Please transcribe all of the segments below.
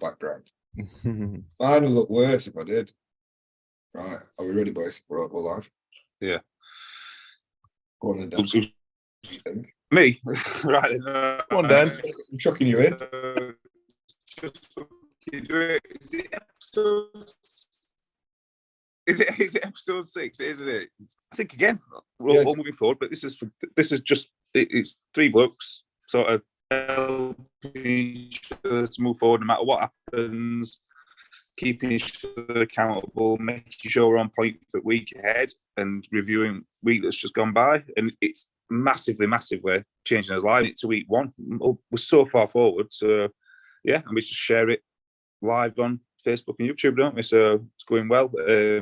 background. Mine would look worse if I did. Right, are we ready, boys? We're live. Yeah. Go on then, Dan. What do you think? Me? Right. Come on, Dan. I'm chucking you in. Is it episode 6? Isn't it? I think again. We're all moving forward, but this is just it's three blokes sort of helping each other to move forward no matter what happens, keeping each other accountable, making sure we're on point for the week ahead, and reviewing week that's just gone by. And it's massively changing us live to week one. We're so far forward. So yeah, and we just share it live on Facebook and YouTube, don't we? So it's going well. Are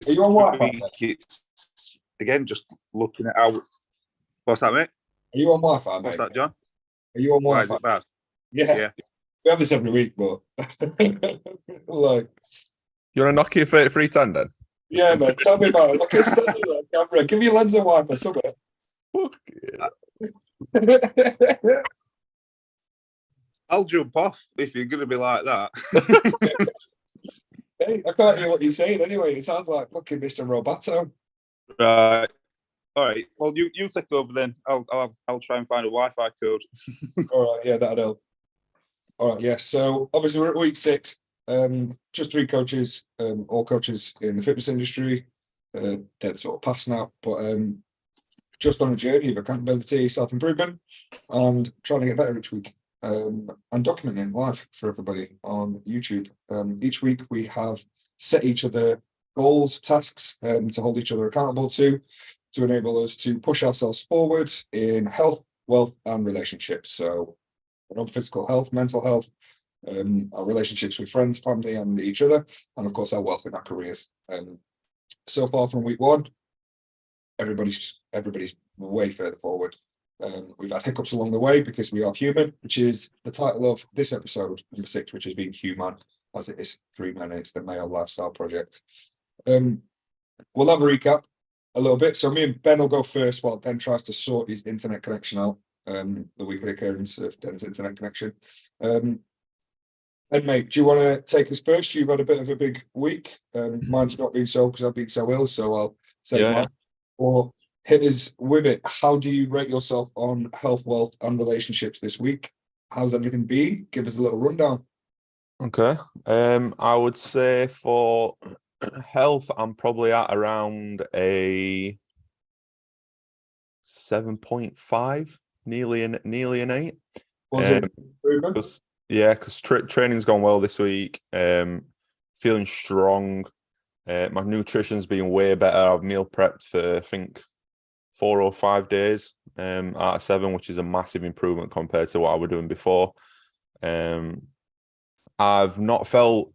you on Wi-Fi? It's, again, just looking at how. What's that, mate? Are you on Wi-Fi, mate? What's that, John? Are you on Why is Wi-Fi? it bad? Yeah. We have this every week, but like, You want to Nokia 3310 then? yeah, man. Tell me about it. Look at the camera. Give me a lens of Wi-Fi somewhere. Fuck yeah. I'll jump off if you're going to be like that. Hey, I can't hear what you're saying anyway. It sounds like fucking Mr. Roboto. Right. All right. Well, you take over then. I'll try and find a Wi-Fi code. All right. Yeah, that'll help. All right. Yes. Yeah, so obviously we're at week 6. Just 3 coaches, all coaches in the fitness industry. Dead sort of past now, but just on a journey of accountability, self-improvement, and trying to get better each week. And documenting live for everybody on YouTube. Each week we have set each other goals, tasks to hold each other accountable to enable us to push ourselves forward in health, wealth, and relationships. So, physical health, mental health, our relationships with friends, family, and each other, and of course our wealth in our careers. So far from week 1, everybody's way further forward. We've had hiccups along the way because we are human, which is the title of this episode, number 6, which is being human, as it is 3 Men. It's the male lifestyle project. We'll have a recap a little bit. So me and Ben will go first while Ben tries to sort his internet connection out, the weekly occurrence of Ben's internet connection. And mate, do you want to take us first? You've had a bit of a big week. Mine's not been so because I've been so ill, so I'll say mine. Or hit us with it. How do you rate yourself on health, wealth, and relationships this week? How's everything been? Give us a little rundown. Okay. I would say for health, I'm probably at around a 7.5, nearly an 8. Was it improvement? Because training's gone well this week. Feeling strong. My nutrition's been way better. I've meal prepped for, I think, 4 or 5 days out of 7, which is a massive improvement compared to what I was doing before. I've not felt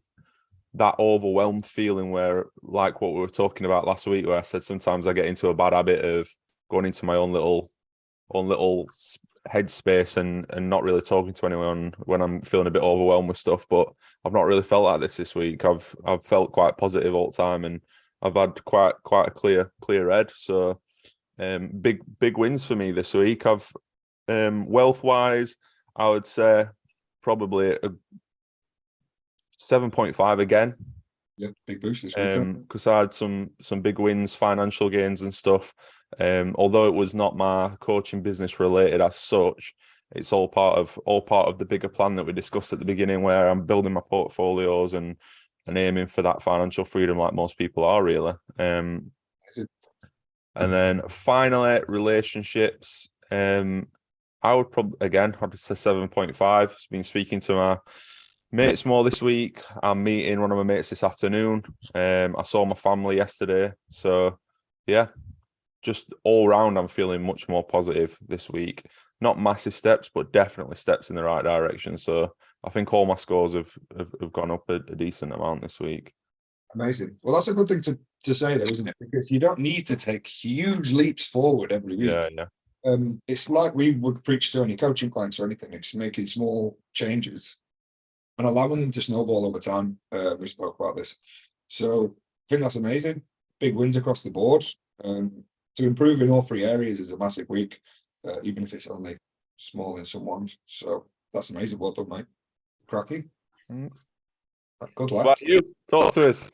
that overwhelmed feeling where, like what we were talking about last week, where I said sometimes I get into a bad habit of going into my own little headspace and not really talking to anyone when I'm feeling a bit overwhelmed with stuff. But I've not really felt like this week. I've felt quite positive all the time, and I've had quite a clear head. So big wins for me this week. I've wealth wise, I would say probably a 7.5 again. Yeah, big boost this week. Because I had some big wins, financial gains and stuff. Although it was not my coaching business related as such, it's all part of the bigger plan that we discussed at the beginning, where I'm building my portfolios and aiming for that financial freedom, like most people are really. And then finally, relationships. I would probably, again, I'd say 7.5. Been speaking to my mates more this week. I'm meeting one of my mates this afternoon. I saw my family yesterday. So, yeah, just all round, I'm feeling much more positive this week. Not massive steps, but definitely steps in the right direction. So I think all my scores have gone up a decent amount this week. Amazing. Well, that's a good thing to say, though, isn't it? Because you don't need to take huge leaps forward every week. Yeah. It's like we would preach to any coaching clients or anything. It's making small changes and allowing them to snowball over time. We spoke about this. So I think that's amazing. Big wins across the board. To improve in all 3 areas is a massive week, even if it's only small in some ones. So That's amazing. Well done, mate. Cracky. Thanks. Good What lad. about you? Talk to us.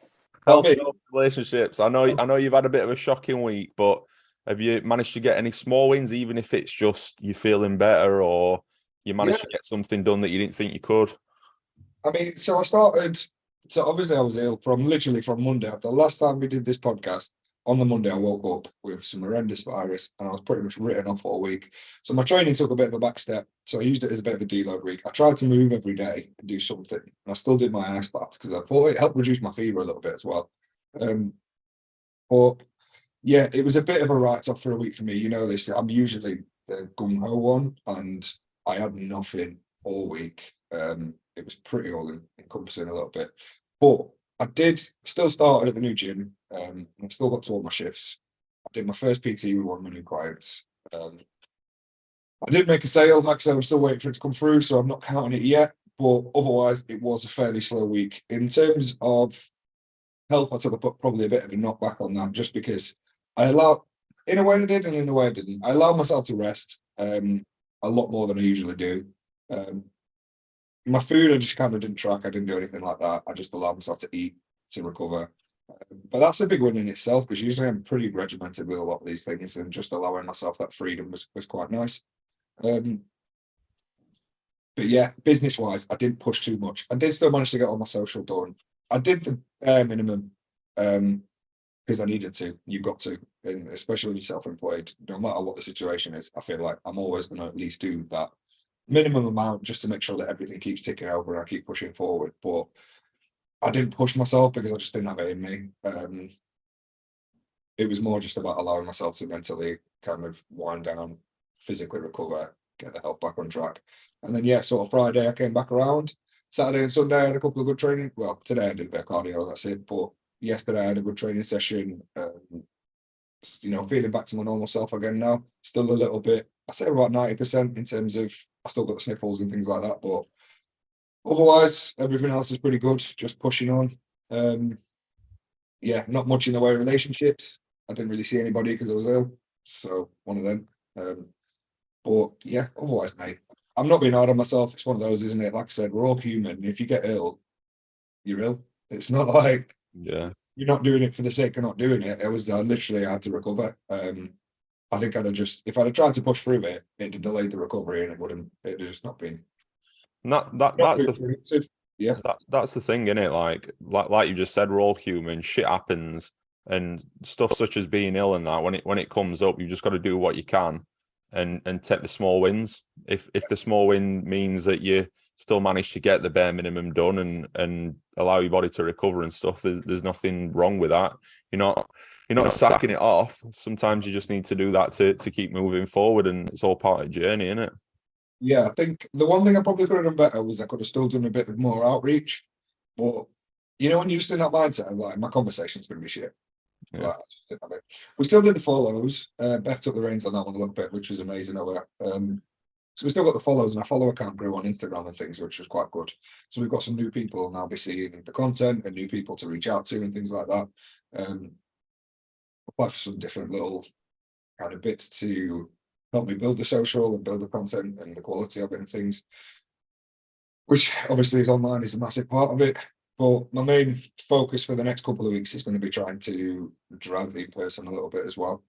Well, Health, me? relationships. I know you've had a bit of a shocking week, but have you managed to get any small wins, even if it's just you feeling better or you managed to get something done that you didn't think you could? I mean, so obviously I was ill literally from Monday. The last time we did this podcast, on the Monday, I woke up with some horrendous virus and I was pretty much written off all week. So my training took a bit of a back step. So I used it as a bit of a deload week. I tried to move every day and do something. And I still did my ice baths because I thought it helped reduce my fever a little bit as well. But yeah, it was a bit of a write-off for a week for me. You know this, I'm usually the gung-ho one and I had nothing all week. It was pretty all-encompassing a little bit. But I did still started at the new gym. I've still got to all my shifts. I did my first PT with one of my new clients. I did make a sale, like I said, I'm still waiting for it to come through, so I'm not counting it yet. But otherwise, it was a fairly slow week. In terms of health, I took probably a bit of a knockback on that, just because in a way I did, and in a way I didn't. I allowed myself to rest a lot more than I usually do. My food, I just kind of didn't track. I didn't do anything like that. I just allowed myself to eat to recover. But that's a big win in itself, because usually I'm pretty regimented with a lot of these things, and just allowing myself that freedom was quite nice. But yeah, business wise, I didn't push too much. I did still manage to get all my social done. I did the bare minimum because I needed to. You've got to, and especially when you're self-employed, no matter what the situation is, I feel like I'm always going to at least do that minimum amount just to make sure that everything keeps ticking over and I keep pushing forward. But I didn't push myself because I just didn't have it in me. It was more just about allowing myself to mentally kind of wind down, physically recover, get the health back on track. And then, yeah, sort of Friday, I came back around. Saturday and Sunday, I had a couple of good training. Well, today I did a bit of cardio, that's it. But yesterday, I had a good training session. Feeling back to my normal self again now. Still a little bit, I say about 90% in terms of I still got the sniffles and things like that. But otherwise, everything else is pretty good. Just pushing on. Yeah, not much in the way of relationships. I didn't really see anybody because I was ill. So one of them. But yeah, otherwise, mate, I'm not being hard on myself. It's one of those, isn't it? Like I said, we're all human. If you get ill, you're ill. It's not like you're not doing it for the sake of not doing it. I literally had to recover. I think if I'd have tried to push through it, it'd have delayed the recovery and it'd just not been. That's the thing, isn't it? Like you just said, we're all human. Shit happens, and stuff such as being ill and that when it comes up, you just got to do what you can, and take the small wins. If the small win means that you still manage to get the bare minimum done and allow your body to recover and stuff, there's nothing wrong with that. You're not sacking it off. Sometimes you just need to do that to keep moving forward, and it's all part of the journey, isn't it? Yeah, I think the one thing I probably could have done better was I could have still done a bit of more outreach. But when you're just in that mindset of like, my conversation's going to be shit. Yeah. Like, we still did the follows. Beth took the reins on that one a little bit, which was amazing of her. So we still got the follows, and our follower count grew on Instagram and things, which was quite good. So we've got some new people now be seeing the content and new people to reach out to and things like that. Apart from some different little kind of bits to help me build the social and build the content and the quality of it and things, which obviously is online is a massive part of it. But my main focus for the next couple of weeks is going to be trying to drive the in-person a little bit as well,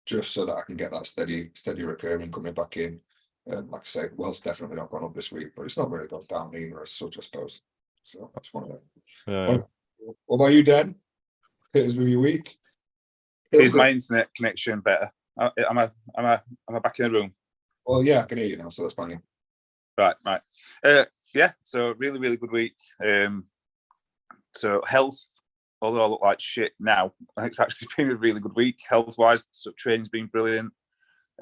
just so that I can get that steady recurring coming back in. Like I say, Well's definitely not gone up this week, but it's not really gone down either as such, I suppose. So that's one of them. Yeah. What about you, Dan? Hit us with your week. Is my internet connection better? Am I back in the room? Well, yeah, I can hear you now, so that's fine. Right. Yeah, so really, really good week. So health, although I look like shit now, it's actually been a really good week health-wise. So training's been brilliant.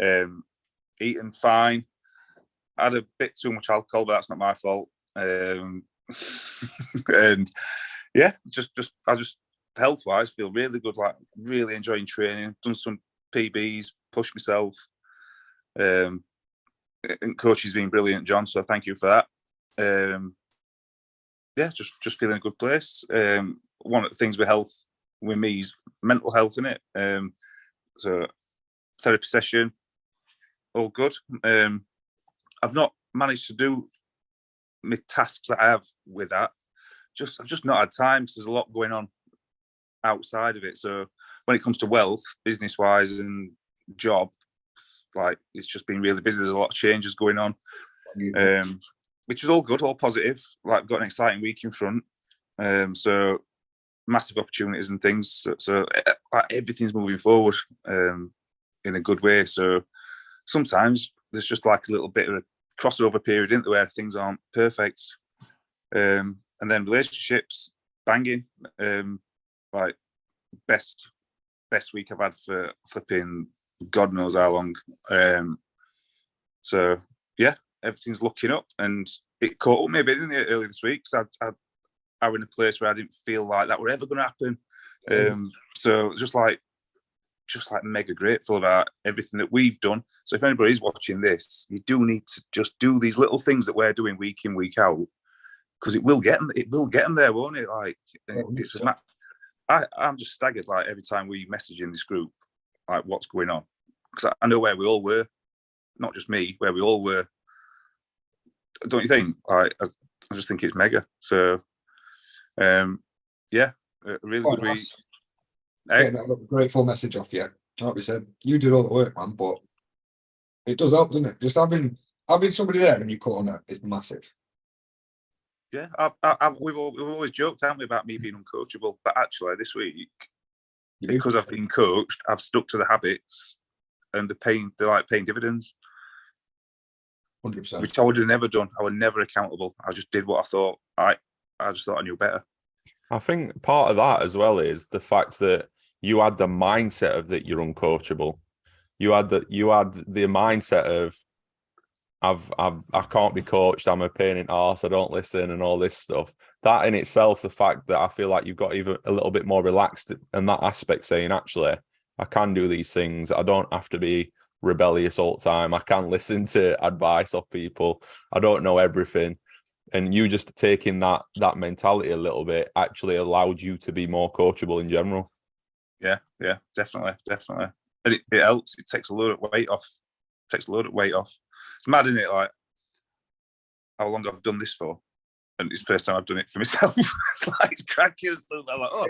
Eating fine. I had a bit too much alcohol, but that's not my fault. And yeah, I just health-wise feel really good. Like really enjoying training. Done some PBs, pushed myself. And coach has been brilliant, John. So thank you for that. Yeah, just feeling a good place. One of the things with health with me is mental health, in it. So therapy session, all good. I've not managed to do my tasks that I have with that. I've just not had time because there's a lot going on outside of it. So when it comes to wealth, business wise and job, like it's just been really busy. There's a lot of changes going on, which is all good, all positive. Like, got an exciting week in front. So massive opportunities and things. So everything's moving forward in a good way. So sometimes there's just like a little bit of a crossover period, isn't there, where things aren't perfect. And then relationships, banging. Like best week I've had for flipping God knows how long. So yeah, everything's looking up, and it caught up me a bit, didn't it, early this week? Because I was in a place where I didn't feel like that were ever going to happen. So just like mega grateful about everything that we've done. So if anybody's watching this, you do need to just do these little things that we're doing week in, week out, because it will get them there, won't it? Like, I'm just staggered, like, every time we message in this group, like, what's going on, because I know where we all were, not just me, where we all were. Don't you think? Like, I just think it's mega. So yeah, really good week. Getting that grateful message off you. Like we said, you did all the work, man, but it does help, doesn't it? Just having somebody there in your corner is massive. Yeah, we've always joked, haven't we, about me being uncoachable, but actually this week, because I've been coached, I've stuck to the habits, and they're paying dividends. 100%. Which I would have never done. I was never accountable. I just did what I thought. I just thought I knew better. I think part of that as well is the fact that you had the mindset of that you're uncoachable. You had the mindset of I can't be coached. I'm a pain in the arse. I don't listen and all this stuff. That in itself, the fact that I feel like you've got even a little bit more relaxed in that aspect, saying actually I can do these things. I don't have to be rebellious all the time. I can listen to advice of people. I don't know everything. And you just taking that mentality a little bit actually allowed you to be more coachable in general. Yeah, definitely. And it helps. It takes a load of weight off. It's mad, isn't it? Like, how long I've done this for, and it's the first time I've done it for myself. It's like cracking stuff. I'm like, oh,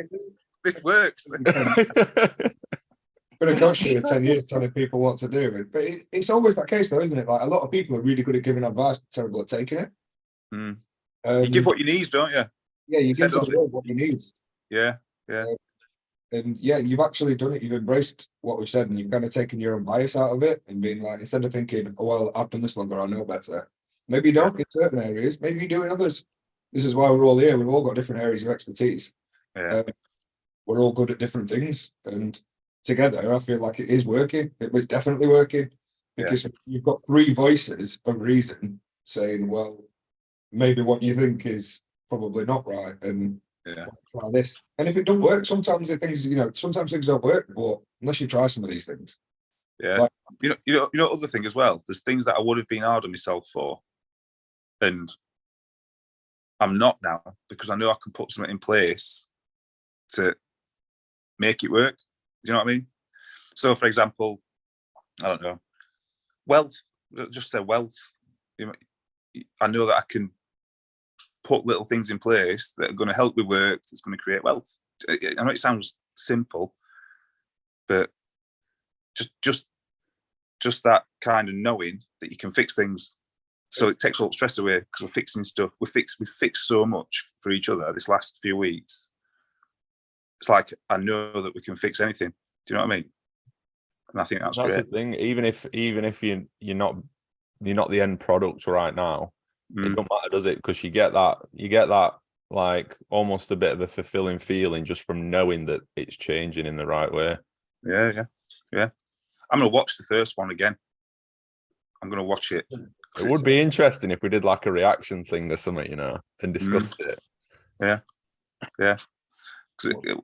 this works. Been a coach for 10 years, telling people what to do, but it's always that case, though, isn't it? Like, a lot of people are really good at giving advice, terrible at taking it. You give what you need, don't you? Yeah, you give to the world what you need. Yeah. And yeah, you've actually done it. You've embraced what we've said, and you've kind of taken your own bias out of it, and being like, instead of thinking, oh, well, I've done this longer, I know better. Maybe you don't in certain areas, maybe you do in others. This is why we're all here. We've all got different areas of expertise. Yeah. We're all good at different things, and together, I feel like it is working. It was definitely working, because you've got three voices of reason saying, well, maybe what you think is probably not right, and try this. And if it don't work, sometimes things don't work, but unless you try some of these things. Yeah. Like, you know, other thing as well, there's things that I would have been hard on myself for, and I'm not now, because I know I can put something in place to make it work. Do you know what I mean? So, for example, I don't know, wealth, just say wealth. I know that I can put little things in place that are going to help me work, that's going to create wealth. I know it sounds simple, but just that kind of knowing that you can fix things, so it takes all the stress away, because we're fixing stuff. We fixed so much for each other this last few weeks. It's like, I know that we can fix anything. Do you know what I mean? And I think that's great. The thing. Even if you're not the end product right now, it don't matter, does it? Because you get that like almost a bit of a fulfilling feeling just from knowing that it's changing in the right way. Yeah. I'm gonna watch the first one again. I'm gonna watch it. It would be interesting if we did like a reaction thing or something, and discussed it. Yeah.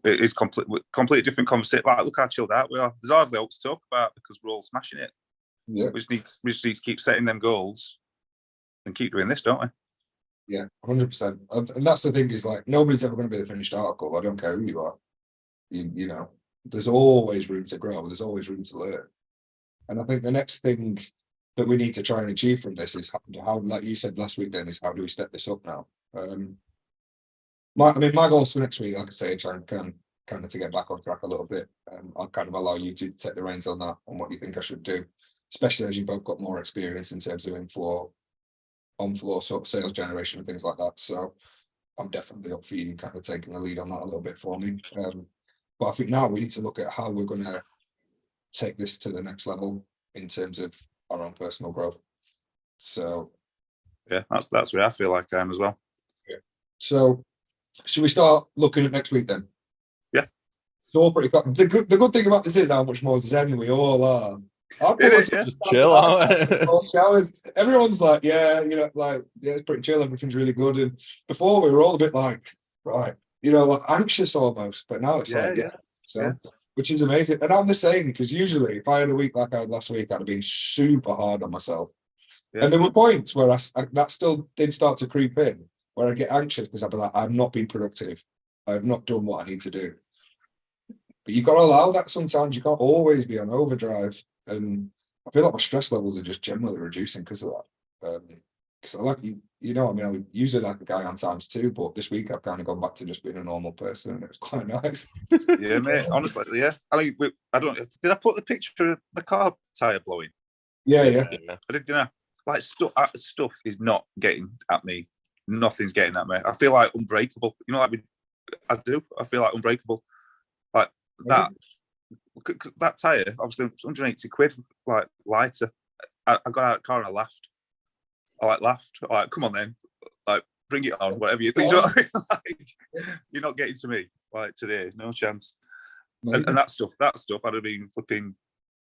It is completely different conversation. Like, look how chilled out we are. There's hardly else to talk about because we're all smashing it. Yeah. We just need to keep setting them goals and keep doing this, don't we? Yeah, 100%. And that's the thing, is like, nobody's ever going to be the finished article. I don't care who you are. You know, there's always room to grow. There's always room to learn. And I think the next thing that we need to try and achieve from this is how, like you said last week, Dennis, how do we step this up now? My goals for next week, like I say, try and kind of to get back on track a little bit. I'll kind of allow you to take the reins on that, on what you think I should do, especially as you both got more experience in terms of on-floor sort of sales generation and things like that. So I'm definitely up for you kind of taking the lead on that a little bit for me. But I think now we need to look at how we're going to take this to the next level in terms of our own personal growth. So yeah, that's where I feel like I am as well. Yeah. So should we start looking at next week then? Yeah. So all pretty the good thing about this is how much more zen we all are. Just chill out. Showers. Everyone's like, yeah, it's pretty chill. Everything's really good. And before we were all a bit like, right, like anxious almost. But now it's which is amazing. And I'm the same, because usually if I had a week like I had last week, I'd have been super hard on myself. Yeah. And there were points where that still did start to creep in, where I get anxious because I'd be like, I've not been productive. I've not done what I need to do. But you've got to allow that sometimes. You can't always be on overdrive. And I feel like my stress levels are just generally reducing because of that. Because I like I would usually like the guy on times too, but this week I've kind of gone back to just being a normal person, and it was quite nice. Yeah, mate. Honestly, yeah. I mean, did I put the picture of the car tire blowing? Yeah. I did, like stuff is not getting at me. Nothing's getting at me. I feel like unbreakable. I feel like unbreakable. Like that tire, obviously 180 quid, like lighter. I got out of the car and I laughed. Like, come on then, like bring it on, whatever you think. You're not getting to me like today, no chance. And that stuff, I'd have been flipping,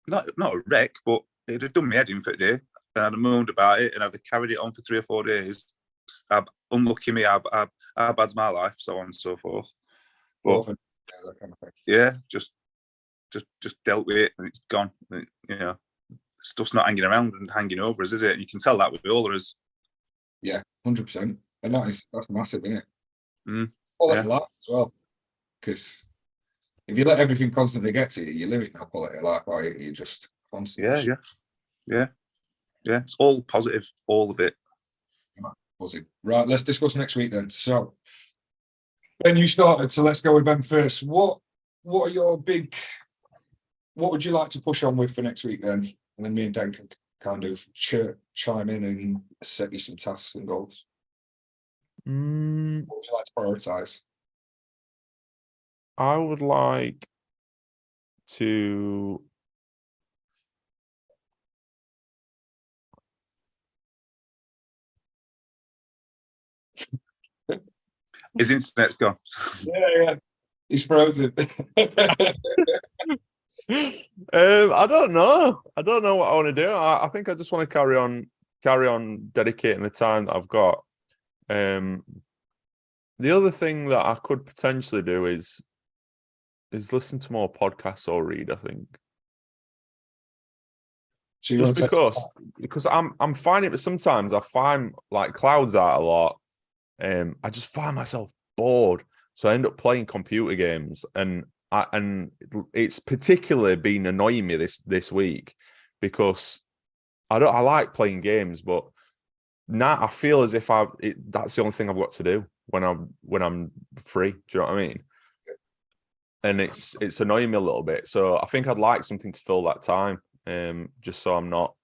not a wreck, but it'd have done me head in for a day, and I'd have moaned about it, and I'd have carried it on for 3 or 4 days. Unlucky me, how bad's my life, so on and so forth. But that kind of thing. Yeah, just dealt with it, and it's gone. Stuff's not hanging around and hanging over us, is it? You can tell that with all of us. Yeah, 100%. And that's massive, isn't it? Quality of life as well. Because if you let everything constantly get to you, you're living no quality of life, are you? You're just constantly. Yeah. It's all positive, all of it. Positive. Right, let's discuss next week then. So, Ben, you started, so let's go with Ben first. What are your what would you like to push on with for next week then? And then me and Dan can kind of chime in and set you some tasks and goals. What would you like to prioritise? I would like to his internet's gone. Yeah. He's frozen. I don't know what I want to do. I think I just want to carry on dedicating the time that I've got. The other thing that I could potentially do is listen to more podcasts or read, I think. So just because I'm finding it, sometimes I find like clouds out a lot. I just find myself bored, so I end up playing computer games, and it's particularly been annoying me this week because I like playing games, but now I feel as if that's the only thing I've got to do when I'm free. Do you know what I mean? And it's annoying me a little bit. So I think I'd like something to fill that time, just so I'm not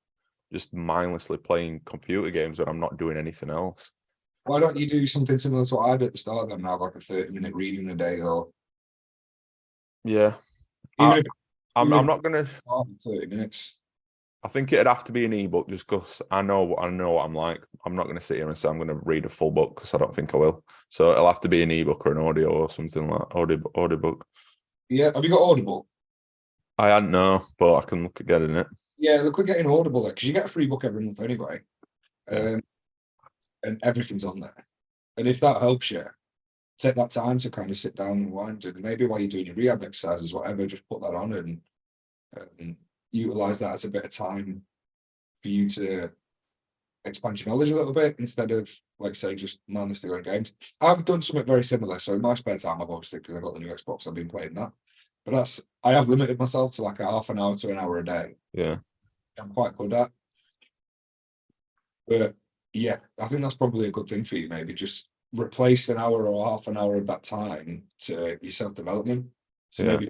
just mindlessly playing computer games when I'm not doing anything else. Why don't you do something similar to what I did at the start then, have like a 30-minute reading a day, or yeah. I'm not gonna 30 minutes. I think it'd have to be an ebook, just because I know what I'm like. I'm not going to sit here and say I'm going to read a full book, because I don't think I will. So it'll have to be an ebook or an audio or something like audiobook. Yeah, have you got Audible? I hadn't know, but I can look at getting it. Yeah, look at getting Audible there, because you get a free book every month anyway. And everything's on there. And if that helps you, take that time to kind of sit down and wind, and maybe while you're doing your rehab exercises, whatever, just put that on and utilize that as a bit of time for you to expand your knowledge a little bit, instead of, like say, just mindlessly going games. I've done something very similar. So in my spare time, I've obviously, because I've got the new Xbox, I've been playing that. But I have limited myself to like a half an hour to an hour a day. Yeah, I'm quite good at. But yeah, I think that's probably a good thing for you. Maybe just replace an hour or half an hour of that time to your self-development. So Yeah. maybe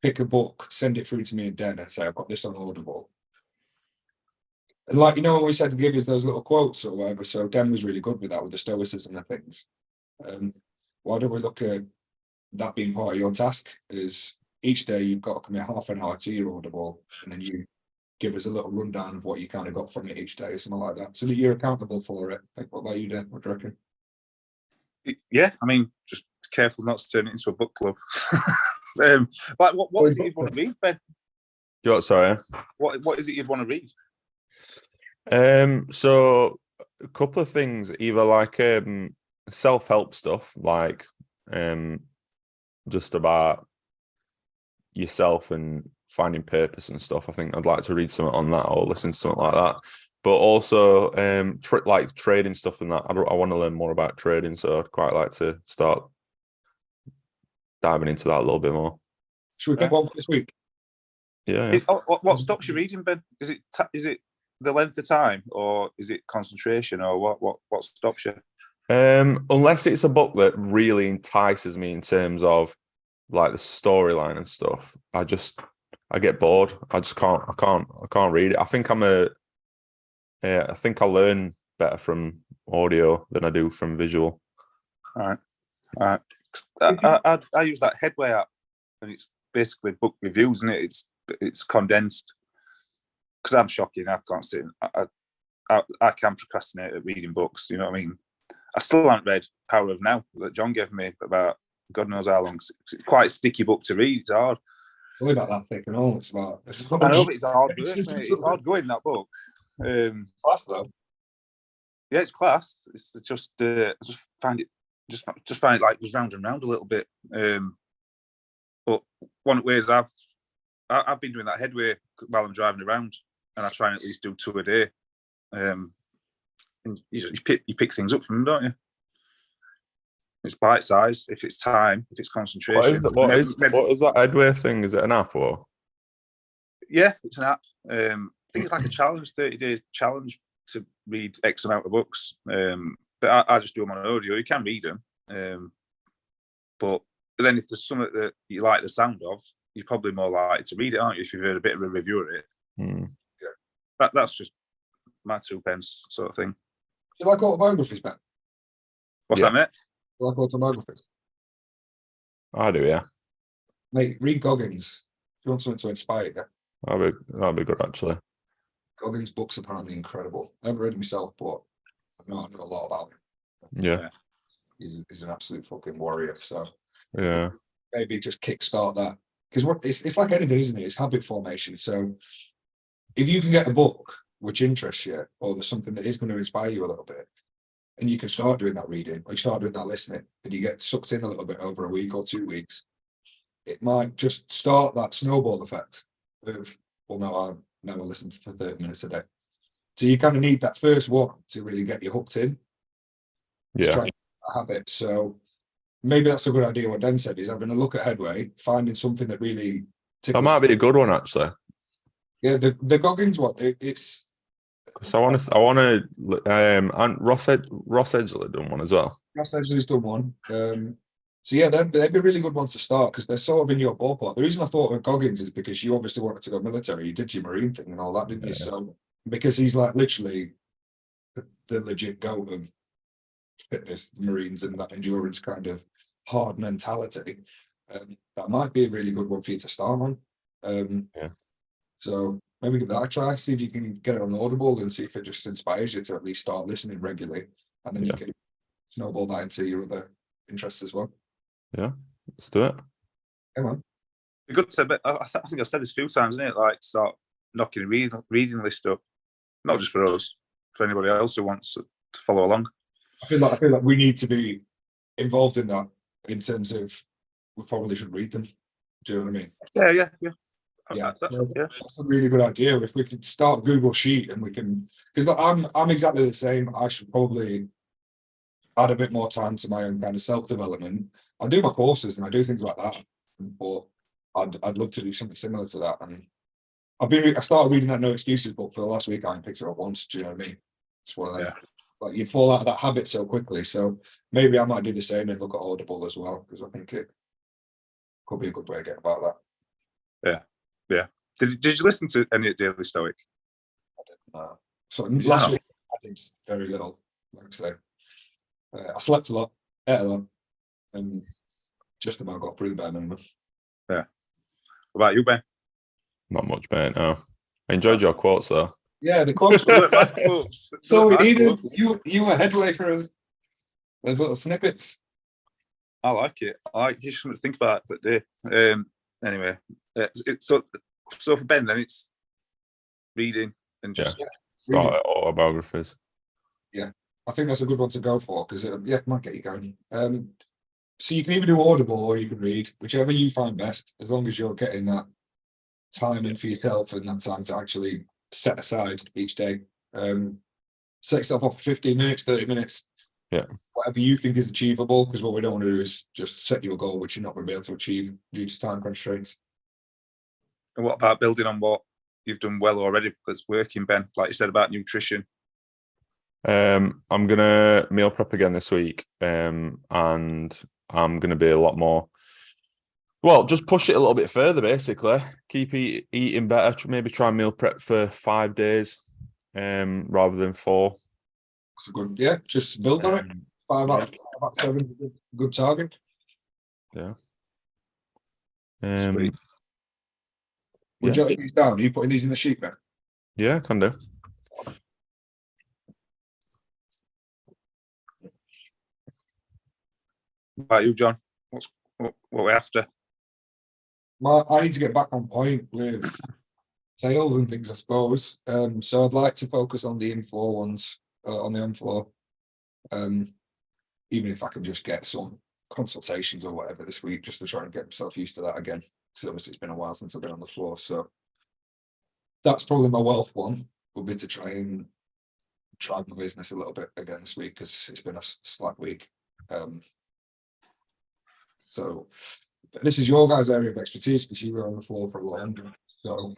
pick a book, send it through to me and Den, and say, I've got this on Audible. And like, you know, when we said to give us those little quotes or whatever, so Den was really good with that, with the stoicism of things. Why don't we look at that being part of your task? Is each day you've got to commit half an hour to your Audible, and then you give us a little rundown of what you kind of got from it each day, or something like that, so that you're accountable for it. What about you, Dan? What do you reckon? Yeah, I mean, just careful not to turn it into a book club. Like, what is it you'd want to read, Ben? You what, sorry? What is it you'd want to read? So a couple of things, either like self-help stuff, like just about yourself and finding purpose and stuff. I think I'd like to read something on that or listen to something like that. But also like trading stuff and that. I want to learn more about trading, so I'd quite like to start diving into that a little bit more. Should we pick one for this week? Yeah. What stops you reading, Ben? Is it the length of time, or is it concentration, or what stops you? Unless it's a book that really entices me in terms of like the storyline and stuff, I get bored. I can't read it. I think I think I learn better from audio than I do from visual. All right. I use that Headway app, and it's basically book reviews, isn't it? It's condensed. Because I'm shocking, I can't sit. I can procrastinate at reading books. You know what I mean? I still haven't read Power of Now that John gave me about God knows how long. It's quite a sticky book to read. It's hard. Only about that thick and all. I know, but it's hard work, mate. It's hard going, that book. Class though. Yeah, it's class. It's just I just find it like just round and round a little bit. But one of the ways I've been doing that Headway while I'm driving around, and I try and at least do 2 a day. And you pick things up from them, don't you? It's bite size. If it's time, if it's concentration. What is that Headway thing? Is it an app or? Yeah, it's an app. I think it's like a challenge, 30-day challenge to read X amount of books. But I just do them on audio. You can read them, but then if there's something that you like the sound of, you're probably more likely to read it, aren't you? If you've heard a bit of a review of it. Yeah, that's just my 2 pence sort of thing. Do you like autobiographies, Ben? What's that, mate? You like autobiographies? I do, yeah. Mate, read Goggins if you want something to inspire you. That'd be good, actually. Goggins' books are apparently incredible. I haven't read it myself, but I know a lot about him. Yeah. He's an absolute fucking warrior. So yeah, maybe just kickstart that, because it's like anything, isn't it? It's habit formation. So if you can get a book which interests you, or there's something that is going to inspire you a little bit, and you can start doing that reading, or you start doing that listening, and you get sucked in a little bit over a week or 2 weeks, it might just start that snowball effect of, well, now I listen for 30 minutes a day. So you kind of need that first one to really get you hooked in. To try to have it. So maybe that's a good idea. What Dan said is having a look at Headway, finding something that really tickles. That might be a good one, actually. Yeah, the Goggins one. It's. So I want to. And Ross Edgley done one as well. Ross Edgley's done one. So yeah, they'd be really good ones to start, because they're sort of in your ballpark. The reason I thought of Goggins is because you obviously wanted to go military. You did your Marine thing and all that, didn't you? So because he's like literally the legit goat of fitness, Marines, and that endurance kind of hard mentality, that might be a really good one for you to start on. So maybe give that a try, see if you can get it on Audible, and see if it just inspires you to at least start listening regularly, and then you can snowball that into your other interests as well. Yeah, let's do it. Come on. Be good to, but I think I've said this a few times, isn't it? Like, start knocking a reading list up, not just for us, for anybody else who wants to follow along. I feel like we need to be involved in that, in terms of we probably should read them. Do you know what I mean? Yeah. That's a really good idea. If we could start Google Sheet, and we can, because I'm exactly the same. I should probably add a bit more time to my own kind of self-development. I do my courses and I do things like that, but I'd love to do something similar to that. And I started reading that No Excuses book for the last week. I haven't picked it up once. Do you know what I mean? It's one of them. Like you fall out of that habit so quickly. So maybe I might do the same and look at Audible as well, because I think it could be a good way to get about that. Yeah. Did you listen to any of Daily Stoic? I didn't know. So last week I did very little. Like I say, I slept a lot, ate a lot, and just about got through the bare minimum. Yeah. What about you, Ben? Not much, mate. No. I enjoyed your quotes though. Yeah, the quotes. So we needed you were headway for us. Those little snippets. I like it. I like you something to think about that day. Anyway, so for Ben, then it's reading and just start at autobiographies. Yeah, I think that's a good one to go for because it might get you going. So you can either do Audible or you can read, whichever you find best, as long as you're getting that time in for yourself and that time to actually set aside each day. Set yourself off for 15 minutes, 30 minutes. Yeah. Whatever you think is achievable, because what we don't want to do is just set you a goal which you're not going to be able to achieve due to time constraints. And what about building on what you've done well already that's working, Ben? Like you said about nutrition. I'm gonna meal prep again this week, and I'm gonna be a lot more. Well, just push it a little bit further, basically. Keep eating better. Maybe try and meal prep for 5 days, rather than 4. That's a good, just build on it. 5 out of 7, good target. Yeah. Sweet. Would you jot these down? Are you putting these in the sheet, Ben? Yeah, can do. What about you, John? What we're after? I need to get back on point with sales and things, I suppose. So I'd like to focus on the in-floor ones, on the on-floor. Even if I can just get some consultations or whatever this week, just to try and get myself used to that again. Because obviously it's been a while since I've been on the floor. So that's probably my wealth one, would be to try and drive my business a little bit again this week, because it's been a slack week. So this is your guys' area of expertise, because you were on the floor for a long time. So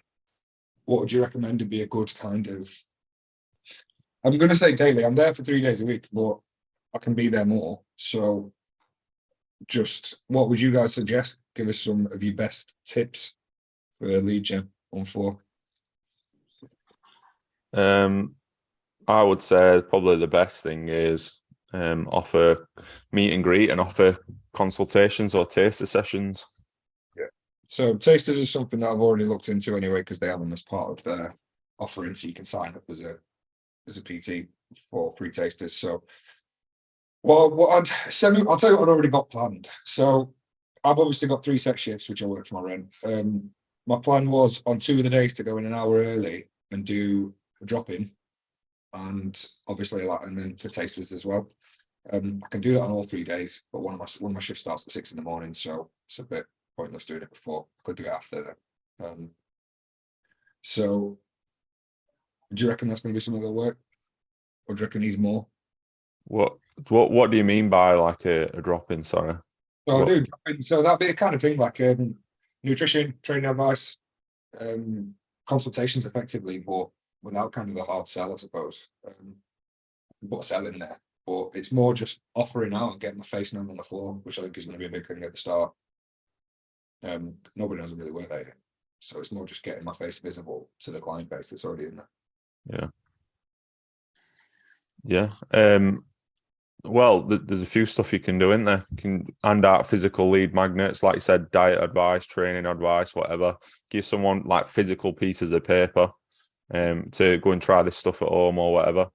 what would you recommend to be a good kind of, I'm going to say daily, I'm there for 3 days a week, but I can be there more. So just what would you guys suggest? Give us some of your best tips for lead gen on floor. I would say probably the best thing is offer meet and greet and offer consultations or taster sessions. Yeah. So tasters is something that I've already looked into anyway, because they have them as part of their offering, so you can sign up as a PT for free tasters. So what I'll tell you what I've already got planned. So I've obviously got 3 set shifts which I work for my rent. My plan was on 2 of the days to go in an hour early and do a drop-in, and obviously and then for tasters as well. I can do that on all 3 days, but one of my shifts starts at 6 in the morning, so it's a bit pointless doing it before. I could do it after then. So do you reckon that's going to be something that'll work, or do you reckon he's more? What do you mean by like a drop-in? Sorry. So I do drop-in, so that'd be a kind of thing like nutrition, training advice, consultations effectively, but without kind of the hard sell, I suppose. Put a sell in there, but it's more just offering out and getting my face known on the floor, which I think is going to be a big thing at the start. Nobody knows really where they are, so it's more just getting my face visible to the client base that's already in there. Yeah. Well, there's a few stuff you can do in there. You can hand out physical lead magnets, like you said, diet advice, training advice, whatever. Give someone like physical pieces of paper to go and try this stuff at home or whatever.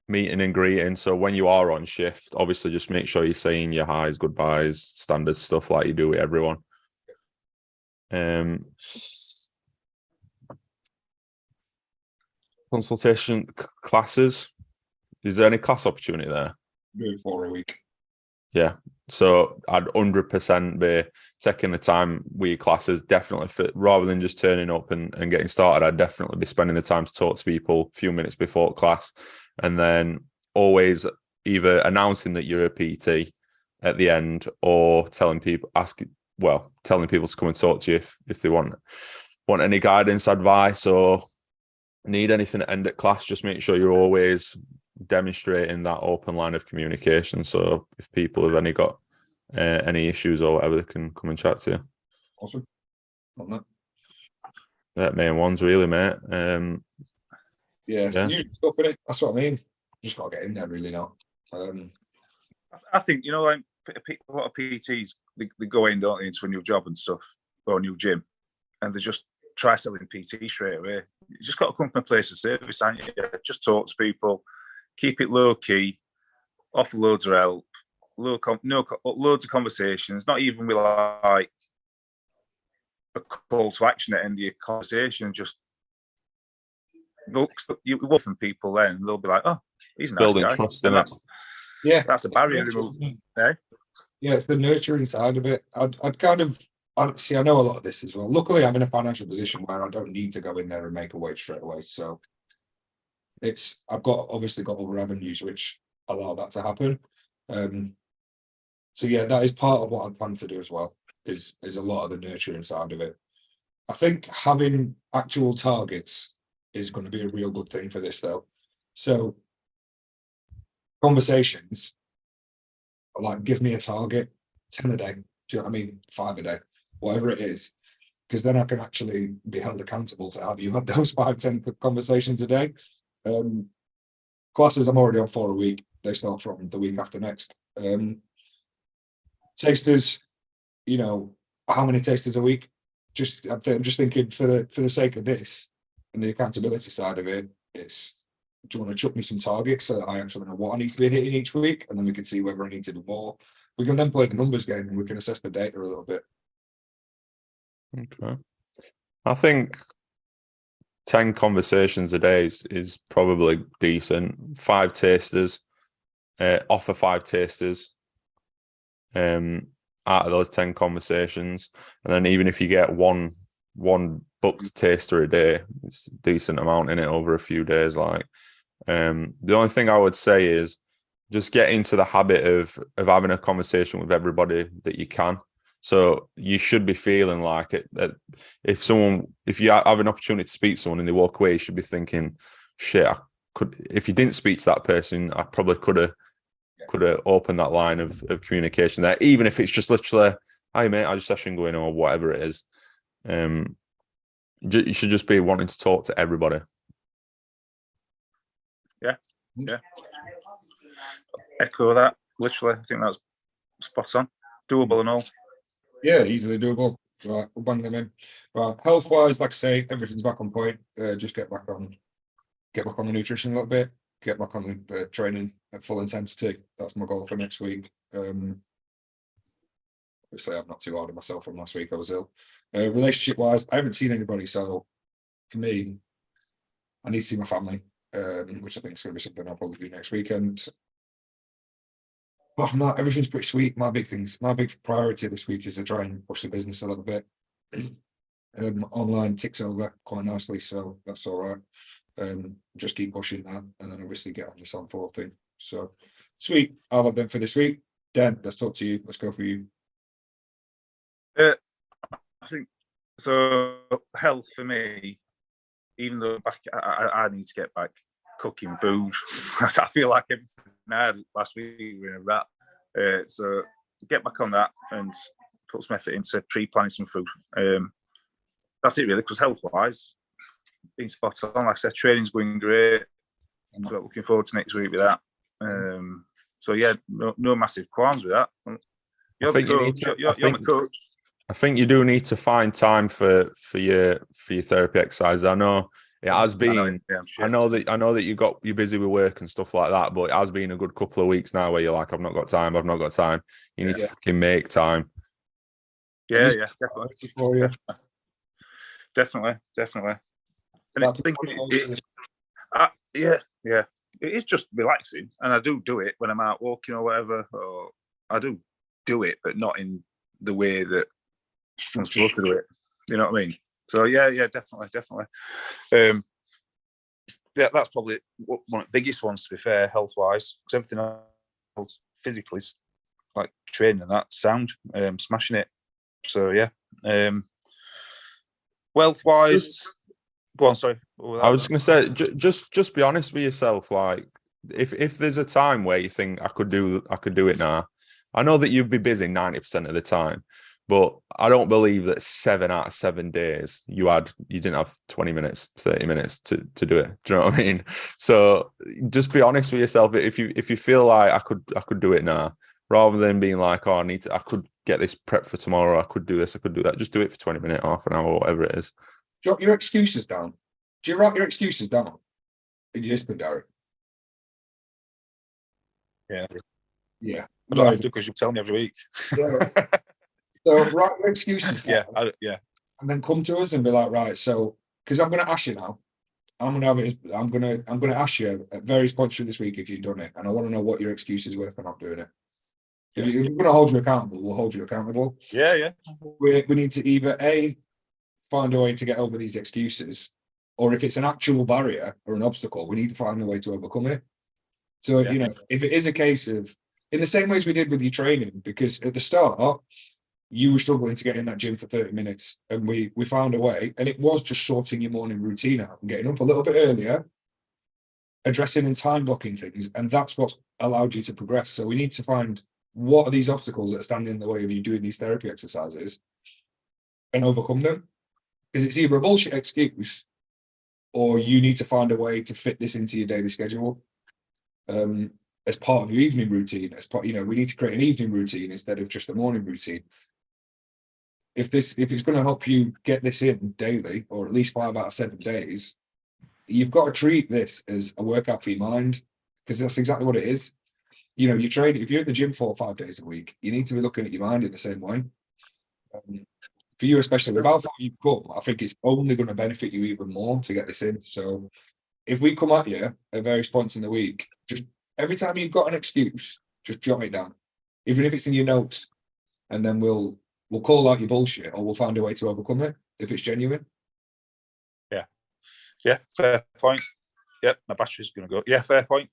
Meeting and greeting. So when you are on shift, obviously just make sure you're saying your highs, goodbyes, standard stuff like you do with everyone. Consultation classes. Is there any class opportunity there? Doing 4 a week. Yeah. So I'd 100% be taking the time with your classes, definitely fit, rather than just turning up and getting started. I'd definitely be spending the time to talk to people a few minutes before class, and then always either announcing that you're a PT at the end or telling people, telling people to come and talk to you if they want any guidance, advice, or need anything at end of class. Just make sure you're always demonstrating that open line of communication. So if people have got any issues or whatever, they can come and chat to you. Awesome. On that. That main ones, really, mate. It's the usual stuff, innit? That's what I mean. Just got to get in there, really, now. I think, like a lot of PTs, they go in, don't they, into a new job and stuff, or a new gym, and they just try selling PT straight away. You just got to come from a place of service, haven't you? Just talk to people, keep it low key, offer loads of help, loads of conversations, not even with like a call to action at the end of your conversation. Just look, you work from people then, and they'll be like, oh, he's a nice building guy. trust in it. That's a barrier removed. Eh? Yeah, it's the nurturing side of it. I'd kind of see. I know a lot of this as well. Luckily, I'm in a financial position where I don't need to go in there and make a wage straight away. So I've obviously got other avenues which allow that to happen. So yeah, that is part of what I plan to do as well. Is a lot of the nurturing side of it. I think having actual targets is going to be a real good thing for this, though. So conversations are like, give me a target, 10 a day. Do you know what I mean? 5 a day, whatever it is, because then I can actually be held accountable to have you had those 5-10 conversations a day. Classes, I'm already on 4 a week. They start from the week after next. Tasters, how many tasters a week? I'm just thinking for the sake of this and the accountability side of it, do you want to chuck me some targets so that I actually know what I need to be hitting each week, and then we can see whether I need to do more. We can then play the numbers game and we can assess the data a little bit. Okay. I think 10 conversations a day is probably decent. 5 tasters, offer 5 tasters out of those 10 conversations. And then even if you get one booked taster a day, it's a decent amount in it over a few days. The only thing I would say is just get into the habit of having a conversation with everybody that you can. So you should be feeling like it. If you have an opportunity to speak to someone and they walk away, you should be thinking, shit, if you didn't speak to that person, I probably could have opened that line of communication there, even if it's just literally, hey mate, I just session going on, or whatever it is. You should just be wanting to talk to everybody. Yeah. Echo that. Literally, I think that's spot on. Doable and all. Yeah, easily doable. Right, we'll bang them in. Right, health-wise, like I say, everything's back on point. Just get back on the nutrition a little bit. Get back on the training at full intensity. That's my goal for next week. Obviously, I'm not too hard on myself from last week. I was ill. Relationship-wise, I haven't seen anybody, so for me, I need to see my family, which I think is going to be something I'll probably do next weekend. But from that, everything's pretty sweet. My big priority this week is to try and push the business a little bit. Online ticks over quite nicely, so that's all right. Just keep pushing that, and then obviously get on the Sam4 thing. So sweet. I'll have them for this week. Dan, let's talk to you. Let's go for you. I think so. Health for me, even though I need to get back cooking food. I feel like everything I had last week we were in a wrap. So get back on that and put some effort into pre-planning some food. That's it really, because health-wise, being spot on. Like I said, training's going great. So looking forward to next week with that. So yeah, no massive qualms with that. You're the coach. I think you do need to find time for your therapy exercises. I know it has been. I know that you're busy with work and stuff like that, but it has been a good couple of weeks now where you're like, I've not got time. You need to fucking make time. Yeah, definitely. And I think it is just relaxing, and I do it when I'm out walking or whatever. Or I do it, but not in the way that I'm supposed to do it. You know what I mean? So yeah, definitely. That's probably one of the biggest ones, to be fair, health-wise, because everything else physically is like training and that sound, smashing it. So yeah. Wealth wise, go on. Sorry, I was going to say, just be honest with yourself. Like, if there's a time where you think I could do it now, I know that you'd be busy 90% of the time, but I don't believe that 7 out of 7 days you didn't have 20 minutes, 30 minutes to do it. Do you know what I mean? So just be honest with yourself. If you feel like I could do it now, rather than being like, oh, I could get this prep for tomorrow, I could do this, I could do that. Just do it for 20 minutes, half an hour, whatever it is. Jot your excuses down. Do you write your excuses down in your discipline diary? Yeah. Yeah. I don't have to because you tell me every week. Yeah. So write your excuses down. Yeah. And then come to us and be like, right, so because I'm going to ask you now. I'm going to ask you at various points through this week if you've done it, and I want to know what your excuses were for not doing it. If we're going to hold you accountable, we'll hold you accountable. Yeah. We need to either find a way to get over these excuses, or if it's an actual barrier or an obstacle, we need to find a way to overcome it. So, if it is a case of, in the same way as we did with your training, because at the start, you were struggling to get in that gym for 30 minutes, and we found a way, and it was just sorting your morning routine out and getting up a little bit earlier, addressing and time blocking things, and that's what's allowed you to progress. So we need to find what are these obstacles that stand in the way of you doing these therapy exercises and overcome them. Because it's either a bullshit excuse or you need to find a way to fit this into your daily schedule as part of your evening routine. We need to create an evening routine instead of just a morning routine. If it's going to help you get this in daily, or at least 5 out of 7 days, you've got to treat this as a workout for your mind, because that's exactly what it is. You train, if you're in the gym 4 or 5 days a week, you need to be looking at your mind in the same way. For you, especially with how far you've come, I think it's only going to benefit you even more to get this in. So if we come at you at various points in the week, just every time you've got an excuse, just jot it down, even if it's in your notes, and then we'll call out your bullshit, or we'll find a way to overcome it if it's genuine. Yeah, fair point. Yep, my battery's going to go. Yeah, fair point.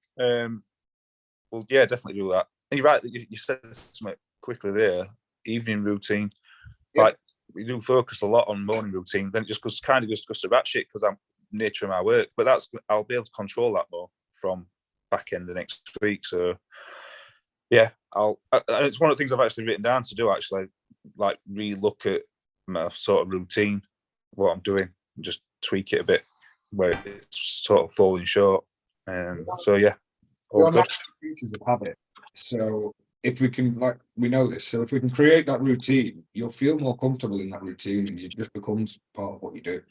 Well, yeah, definitely do that. And you're right that you said something quickly there. Evening routine, like we do focus a lot on morning routine. Then it just goes to rat shit because I'm nature of my work. But I'll be able to control that more from back end of next week. So yeah, it's one of the things I've actually written down to do. Actually, like re-look at my sort of routine, what I'm doing, and just tweak it a bit where it's sort of falling short. So yeah. We're natural creatures of habit. So if we can, we know this, so if we can create that routine, you'll feel more comfortable in that routine, and it just becomes part of what you do.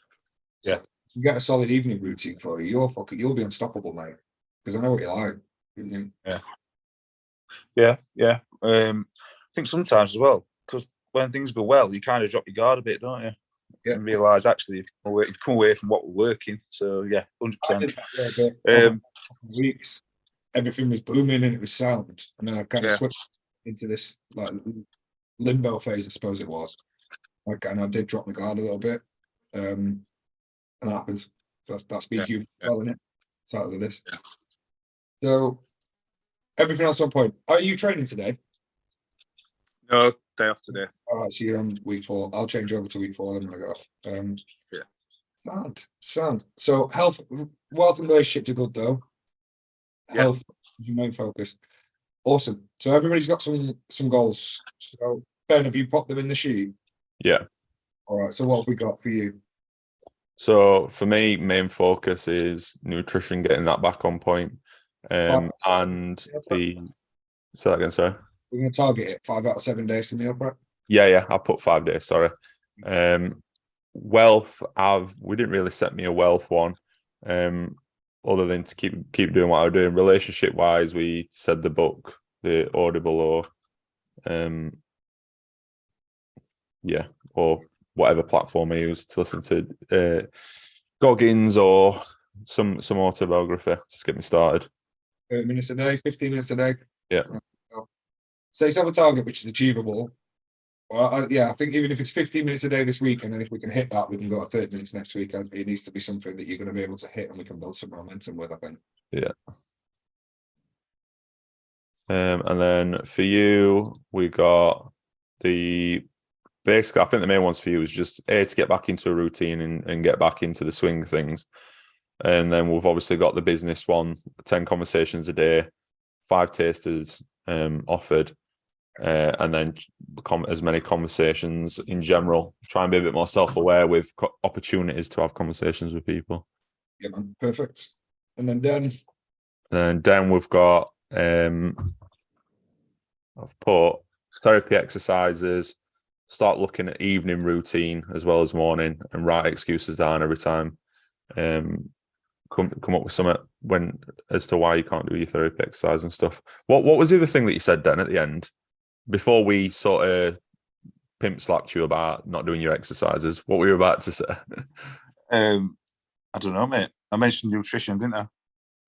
So if you get a solid evening routine for you, you'll be unstoppable, mate. Because I know what you like. Yeah. I think sometimes as well, because when things go well, you kind of drop your guard a bit, don't you? Yeah. And realise actually you've come away from what we're working. So yeah, 100%. Weeks, everything was booming and it was sound, and then I kind of switched into this limbo phase, I suppose it was. And I did drop my guard a little bit, and it happens. That's been huge, well, isn't it? It's out of this. So everything else on point. Are you training today? No, day off today. All right, so you're on week 4. I'll change over to week 4 then when I go off. Sound. So wealth and relationships are good though. Health is your main focus. Awesome. So everybody's got some goals. So Ben, have you popped them in the sheet? Yeah. All right. So what have we got for you? So for me, main focus is nutrition, getting that back on point. And say that again, sorry. We're going to target it 5 out of 7 days for meal prep. Yeah. I put 5 days. Sorry. Wealth. We didn't really set me a wealth one. Other than to keep doing what I was doing. Relationship wise, we said the book, the Audible, or or whatever platform I use to listen to Goggins or some autobiography. Just get me started. 30 minutes a day, 15 minutes a day. Yeah. So set a target which is achievable. Well, I think even if it's 15 minutes a day this week, and then if we can hit that, we can go at 30 minutes next week. It needs to be something that you're going to be able to hit, and we can build some momentum with, I think. Yeah. And then for you, we got the basically, I think the main ones for you is just to get back into a routine and get back into the swing of things. And then we've obviously got the business one, 10 conversations a day, 5 tasters offered, and then as many conversations in general. Try and be a bit more self-aware with opportunities to have conversations with people. Yeah, man, perfect. And then Dan. And then we've got I've put therapy exercises, start looking at evening routine as well as morning, and write excuses down every time. Come up with something as to why you can't do your therapy exercise and stuff. What was the other thing that you said, Dan, at the end before we sort of pimp slapped you about not doing your exercises? What were you about to say? I don't know, mate. I mentioned nutrition, didn't I?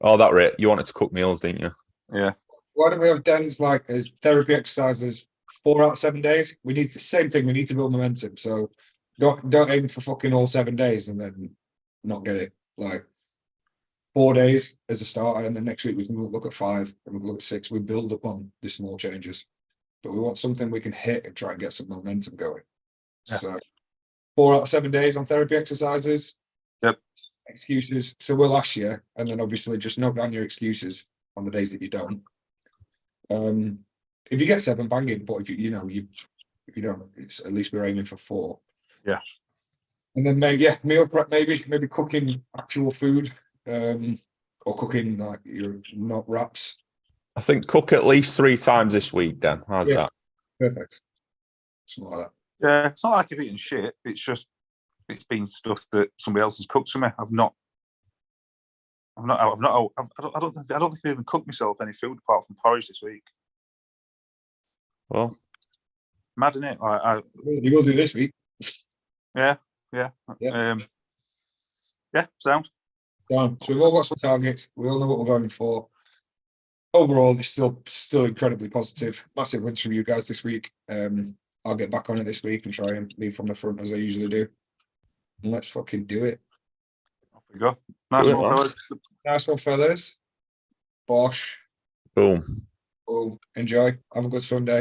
Oh, that right. You wanted to cook meals, didn't you? Yeah. Why don't we have Dan's as therapy exercises 4 out of 7 days? We need the same thing. We need to build momentum. So don't aim for fucking all 7 days and then not get it. 4 days as a starter, and then next week we can look at 5, and we can look at 6. We build upon the small changes, but we want something we can hit and try and get some momentum going. Yeah. So 4 out of 7 days on therapy exercises. Yep. Excuses. So we'll ask you, and then obviously just note down your excuses on the days that you don't. If you get 7, banging, but if you don't, it's, at least we're aiming for 4. Yeah. And then meal prep, maybe cooking actual food. Or cooking your not wraps. I think cook at least 3 times this week, Dan. How's that? Perfect. Something like that. Yeah, it's not like I've eaten shit. It's just it's been stuff that somebody else has cooked for me. I don't think I've even cooked myself any food apart from porridge this week. Well, mad, isn't it? You will do this week. Yeah. Sound. Done. So we've all got some targets. We all know what we're going for. Overall, it's still incredibly positive. Massive wins from you guys this week. I'll get back on it this week and try and lead from the front as I usually do. And let's fucking do it. Off we go. Nice one, fellas. Nice one, fellas. Bosh. Boom. Enjoy. Have a good Sunday.